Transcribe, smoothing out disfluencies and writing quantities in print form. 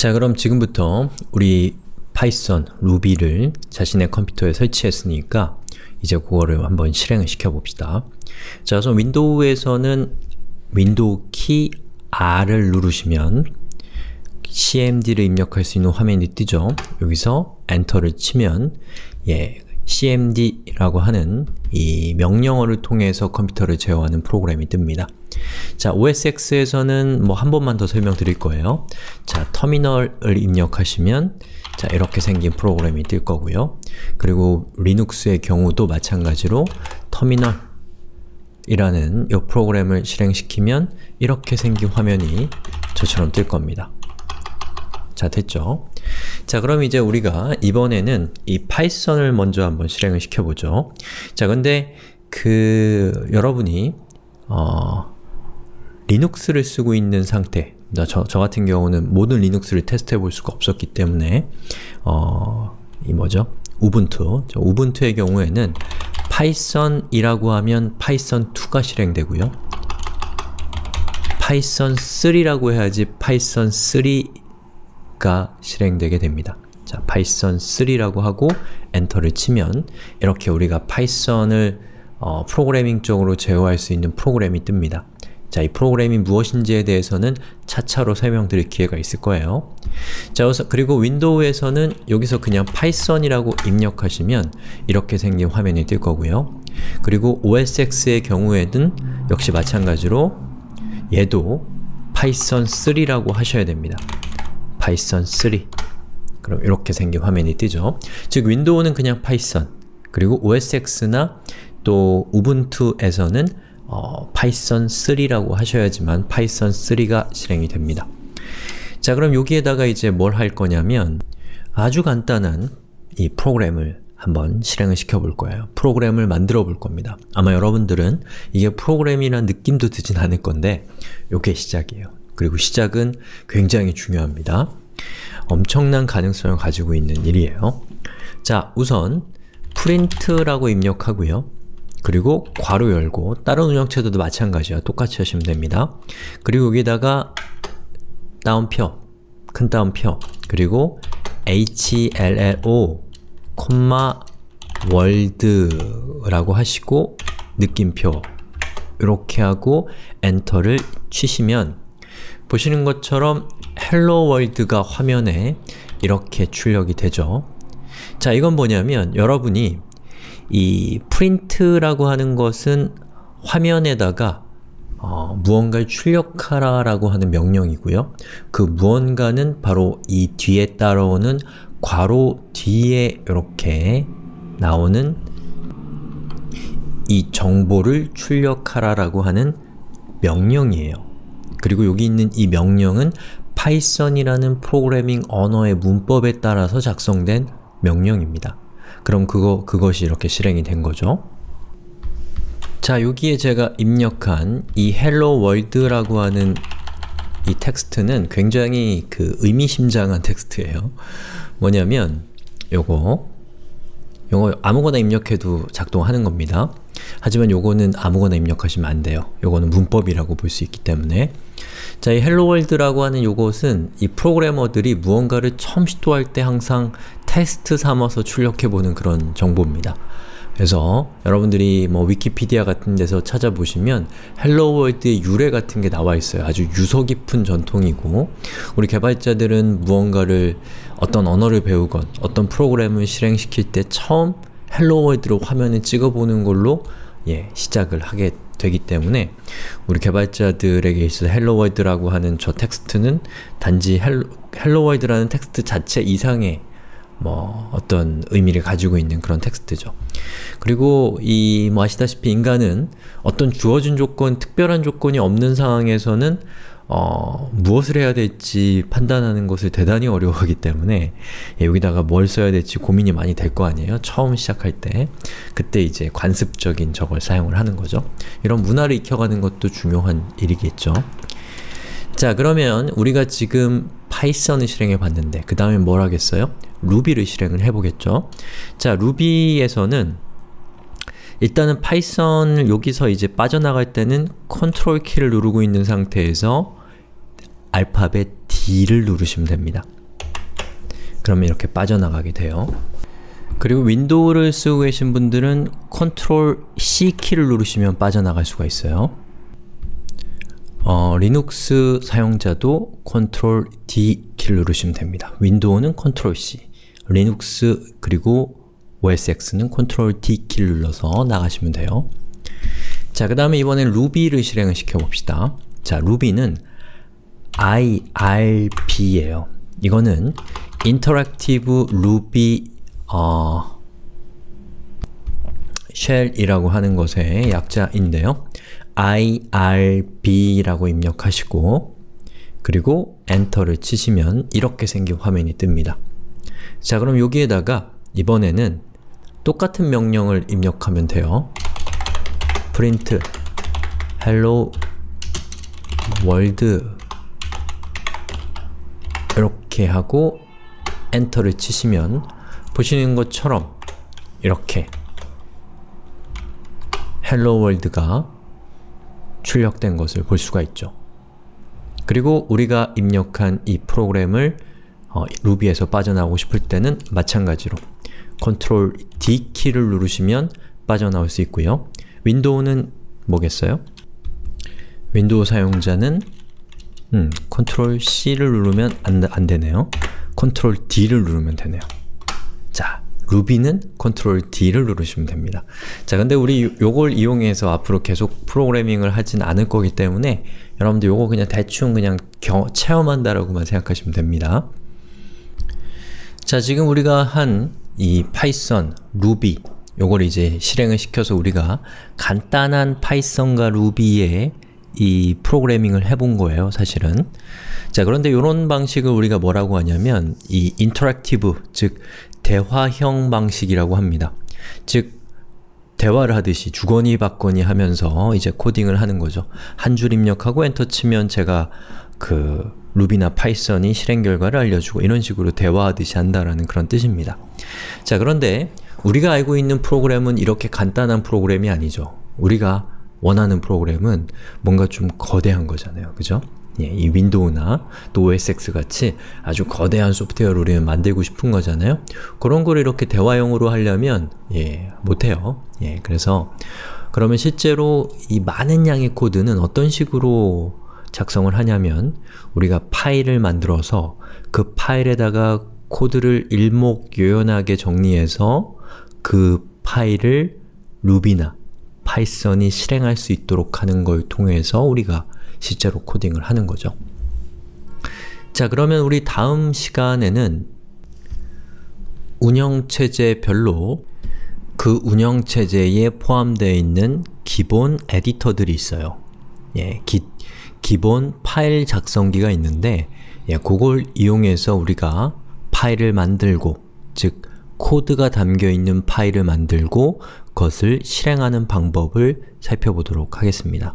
자, 그럼 지금부터 우리 파이썬, 루비를 자신의 컴퓨터에 설치했으니까 이제 그거를 한번 실행을 시켜봅시다. 자, 우선 윈도우에서는 윈도우 키 R을 누르시면 cmd를 입력할 수 있는 화면이 뜨죠. 여기서 엔터를 치면 cmd라고 하는 이 명령어를 통해서 컴퓨터를 제어하는 프로그램이 뜹니다. 자, OS X에서는 한 번만 더 설명드릴 거예요. 자, 터미널을 입력하시면 자, 이렇게 생긴 프로그램이 뜰 거고요. 그리고 리눅스의 경우도 마찬가지로 터미널이라는 이 프로그램을 실행시키면 이렇게 생긴 화면이 저처럼 뜰 겁니다. 자, 됐죠? 자, 그럼 이제 우리가 이번에는 이 파이썬을 먼저 한번 실행을 시켜보죠. 자, 근데 여러분이 리눅스를 쓰고 있는 상태, 저 같은 경우는 모든 리눅스를 테스트해 볼 수가 없었기 때문에 우분투의 경우에는 파이썬이라고 하면 파이썬2가 실행되고요. 파이썬3라고 해야지 파이썬3가 실행되게 됩니다. 자, 파이썬3라고 하고 엔터를 치면 이렇게 우리가 파이썬을 프로그래밍적으로 제어할 수 있는 프로그램이 뜹니다. 자, 이 프로그램이 무엇인지에 대해서는 차차로 설명드릴 기회가 있을 거예요. 자, 그리고 윈도우에서는 여기서 그냥 파이썬이라고 입력하시면 이렇게 생긴 화면이 뜰 거고요. 그리고 OS X의 경우에는 역시 마찬가지로 얘도 파이썬3라고 하셔야 됩니다. 파이썬3. 그럼 이렇게 생긴 화면이 뜨죠. 즉, 윈도우는 그냥 파이썬, 그리고 OS X나 또 우분투에서는 파이썬3라고 하셔야지만 파이썬3가 실행이 됩니다. 자, 그럼 여기에다가 이제 뭘 할 거냐면 아주 간단한 이 프로그램을 한번 실행을 시켜볼 거예요. 프로그램을 만들어 볼 겁니다. 아마 여러분들은 이게 프로그램이란 느낌도 드진 않을 건데 이게 시작이에요. 그리고 시작은 굉장히 중요합니다. 엄청난 가능성을 가지고 있는 일이에요. 자, 우선 print라고 입력하고요. 그리고 괄호 열고, 다른 운영체제도 마찬가지야. 똑같이 하시면 됩니다. 그리고 여기다가 따옴표, 큰 따옴표, 그리고 hello, world라고 하시고 느낌표 이렇게 하고 엔터를 치시면 보시는 것처럼 hello world가 화면에 이렇게 출력이 되죠. 자, 이건 뭐냐면 여러분이 이 print라고 하는 것은 화면에다가 무언가를 출력하라 라고 하는 명령이고요. 그 무언가는 바로 이 뒤에 따라오는 괄호 뒤에 이렇게 나오는 이 정보를 출력하라 라고 하는 명령이에요. 그리고 여기 있는 이 명령은 파이썬이라는 프로그래밍 언어의 문법에 따라서 작성된 명령입니다. 그럼 그것이 이렇게 실행이 된 거죠. 자, 여기에 제가 입력한 이 hello world라고 하는 이 텍스트는 굉장히 의미심장한 텍스트예요. 뭐냐면 요거 아무거나 입력해도 작동하는 겁니다. 하지만 요거는 아무거나 입력하시면 안 돼요. 요거는 문법이라고 볼 수 있기 때문에. 자, 이 hello world라고 하는 요것은 이 프로그래머들이 무언가를 처음 시도할 때 항상 테스트 삼아서 출력해보는 그런 정보입니다. 그래서 여러분들이 위키피디아 같은 데서 찾아보시면 hello world의 유래 같은 게 나와 있어요. 아주 유서 깊은 전통이고, 우리 개발자들은 무언가를 어떤 언어를 배우건 어떤 프로그램을 실행시킬 때 처음 hello world로 화면을 찍어보는 걸로 시작을 하게 되기 때문에 우리 개발자들에게 있어서 hello world라고 하는 저 텍스트는 단지 hello world라는 텍스트 자체 이상의 어떤 의미를 가지고 있는 그런 텍스트죠. 그리고 아시다시피 인간은 어떤 주어진 조건, 특별한 조건이 없는 상황에서는 무엇을 해야 될지 판단하는 것을 대단히 어려워하기 때문에 여기다가 뭘 써야 될지 고민이 많이 될 거 아니에요? 처음 시작할 때. 그때 이제 관습적인 저걸 사용을 하는 거죠. 이런 문화를 익혀가는 것도 중요한 일이겠죠. 자, 그러면 우리가 지금 파이썬을 실행해 봤는데 그 다음에 뭘 하겠어요? 루비를 실행을 해보겠죠. 자, 루비에서는 일단은 파이썬을 여기서 이제 빠져나갈 때는 컨트롤 키를 누르고 있는 상태에서 알파벳 D를 누르시면 됩니다. 그러면 이렇게 빠져나가게 돼요. 그리고 윈도우를 쓰고 계신 분들은 Ctrl C 키를 누르시면 빠져나갈 수가 있어요. 리눅스 사용자도 Ctrl D 키를 누르시면 됩니다. 윈도우는 Ctrl C, 리눅스 그리고 OS X는 Ctrl D 키를 눌러서 나가시면 돼요. 자, 그 다음에 이번엔 루비를 실행을 시켜봅시다. 자, 루비는 IRB예요. 이거는 Interactive Ruby Shell이라고 하는 것의 약자인데요. IRB라고 입력하시고 그리고 엔터를 치시면 이렇게 생긴 화면이 뜹니다. 자, 그럼 여기에다가 이번에는 똑같은 명령을 입력하면 돼요. print hello world 이렇게 하고 엔터를 치시면 보시는 것처럼 이렇게 hello world가 출력된 것을 볼 수가 있죠. 그리고 우리가 입력한 이 프로그램을 루비에서 빠져나오고 싶을 때는 마찬가지로 Ctrl D 키를 누르시면 빠져나올 수 있고요. 윈도우는 뭐겠어요? 윈도우 사용자는 Ctrl C를 누르면 안 되네요. Ctrl D를 누르면 되네요. 자, 루비는 Ctrl D를 누르시면 됩니다. 자, 근데 우리 요걸 이용해서 앞으로 계속 프로그래밍을 하진 않을 거기 때문에 여러분들 요거 그냥 대충 그냥 체험한다라고만 생각하시면 됩니다. 자, 지금 우리가 한 이 파이썬, 루비 요걸 이제 실행을 시켜서 우리가 간단한 파이썬과 루비의 이 프로그래밍을 해본 거예요, 사실은. 자, 그런데 이런 방식을 우리가 뭐라고 하냐면 이 인터랙티브, 즉 대화형 방식이라고 합니다. 즉 대화를 하듯이 주거니 받거니 하면서 이제 코딩을 하는 거죠. 한 줄 입력하고 엔터 치면 제가 그 루비나 파이썬이 실행 결과를 알려주고 이런 식으로 대화하듯이 한다라는 그런 뜻입니다. 자, 그런데 우리가 알고 있는 프로그램은 이렇게 간단한 프로그램이 아니죠. 우리가 원하는 프로그램은 뭔가 좀 거대한 거잖아요. 그죠? 예, 이 윈도우나 또 OS X 같이 아주 거대한 소프트웨어를 우리는 만들고 싶은 거잖아요. 그런 걸 이렇게 대화용으로 하려면 못해요. 그래서 그러면 실제로 이 많은 양의 코드는 어떤 식으로 작성을 하냐면 우리가 파일을 만들어서 그 파일에다가 코드를 일목요연하게 정리해서 그 파일을 루비나 파이썬이 실행할 수 있도록 하는 걸 통해서 우리가 실제로 코딩을 하는 거죠. 자, 그러면 우리 다음 시간에는 운영체제별로 그 운영체제에 포함되어 있는 기본 에디터들이 있어요. 기본 파일 작성기가 있는데 그걸 이용해서 우리가 파일을 만들고, 즉 코드가 담겨있는 파일을 만들고 그것을 실행하는 방법을 살펴보도록 하겠습니다.